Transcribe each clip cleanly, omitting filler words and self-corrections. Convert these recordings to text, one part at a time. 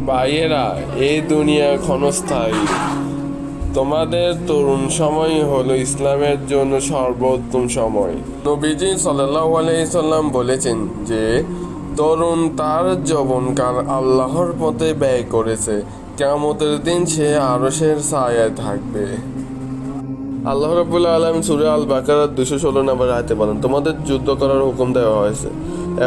ভাইয়েরা, এই দুনিয়া ক্ষণস্থায়ী। তোমাদের তরুণ সময় হলো ইসলামের জন্য সর্বোত্তম সময়। নবীজি সাল্লাল্লাহু আলাইহি সাল্লাম বলেছেন যে তরুণ তার যৌবনকাল আল্লাহর পথে ব্যয় করেছে, কিয়ামতের দিন সে আরশের ছায়ায় থাকবে। আল্লাহ রাব্বুল আলামিন সূরা আল বাকারার 216 নম্বর আয়াতে বলেন, তোমাদের যুদ্ধ করার হুকুম দেওয়া হয়েছে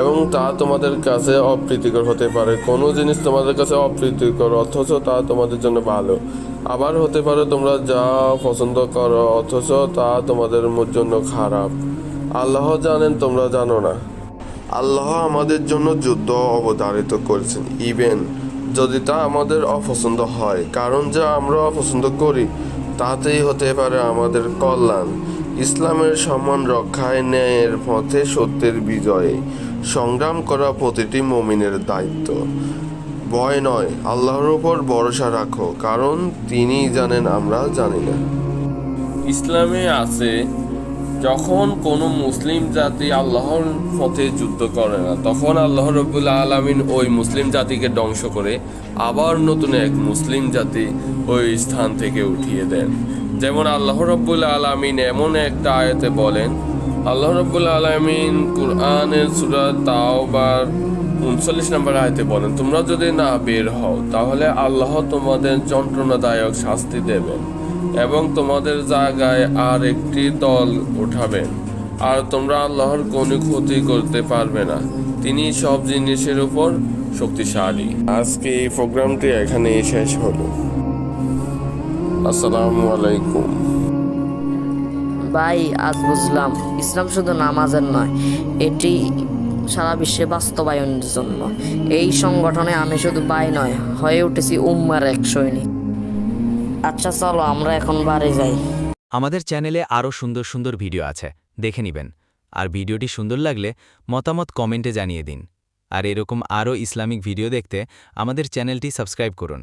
এবং তা তোমাদের কাছে অপ্রীতিকর হতে পারে। কোনো জিনিস তোমাদের কাছে অপ্রীতিকর অথচ তা তোমাদের জন্য ভালো। আবার হতে পারে তোমরা যা পছন্দ করো অথচ তা তোমাদের জন্য খারাপ। আল্লাহ জানেন, তোমরা জানো না। আল্লাহ আমাদের জন্য যুদ্ধ অবধারিত করেছেন, ইভেন যদি তা আমাদের অপছন্দ হয়, কারণ যা আমরা অপছন্দ করি তাতেই হতে পারে আমাদের কল্যাণ। ইসলামের সম্মান রক্ষায়, ন্যায়ের পথে সত্যের বিজয়ে সংগ্রাম করা প্রতিটি মুমিনের দায়িত্ব। ভয় নয়, আল্লাহর উপর ভরসা রাখো, কারণ তিনিই জানেন, আমরা জানি না। ইসলামে আছে, যখন কোনো মুসলিম জাতি আল্লাহর পথে যুদ্ধ করে না, তখন আল্লাহ রাব্বুল আলামিন ওই মুসলিম জাতিকে ধ্বংস করে আবার নতুন এক মুসলিম জাতি ওই স্থান থেকে উঠিয়ে দেন। যেমন আল্লাহ রাব্বুল আলামিন এমন একটা আয়াতে বলেন, আল্লাহ রাব্বুল আলামিন কুরআনের সূরা তাওবার 39 নম্বর আয়াতে বলেন, তোমরা যদি না বের হও তাহলে আল্লাহ তোমাদের যন্ত্রণাদায়ক শাস্তি দেবেন এবং তোমাদের জায়গায় আর একটি দল উঠাবেন, আর তোমরা আল্লাহর কোনো ক্ষতি করতে পারবে না। তিনি সব জিনিসের উপর শক্তিশালী। আজকে এই প্রোগ্রামটি এখানেই শেষ হলো। আসসালামু আলাইকুম। ভাই, আজ বুঝলাম ইসলাম শুধু নামাজের নয়, এটি সারা বিশ্বে বাস্তবায়নের জন্য। এই সংগঠনে আমি শুধু ভাই নয়, হয়ে উঠেছি উম্মার এক সৈনিক। আচ্ছা চলো আমরা এখন বাড়ি যাই। আমাদের চ্যানেলে আরও সুন্দর সুন্দর ভিডিও আছে, দেখে নেবেন। আর ভিডিওটি সুন্দর লাগলে মতামত কমেন্টে জানিয়ে দিন। আর এরকম আরও ইসলামিক ভিডিও দেখতে আমাদের চ্যানেলটি সাবস্ক্রাইব করুন।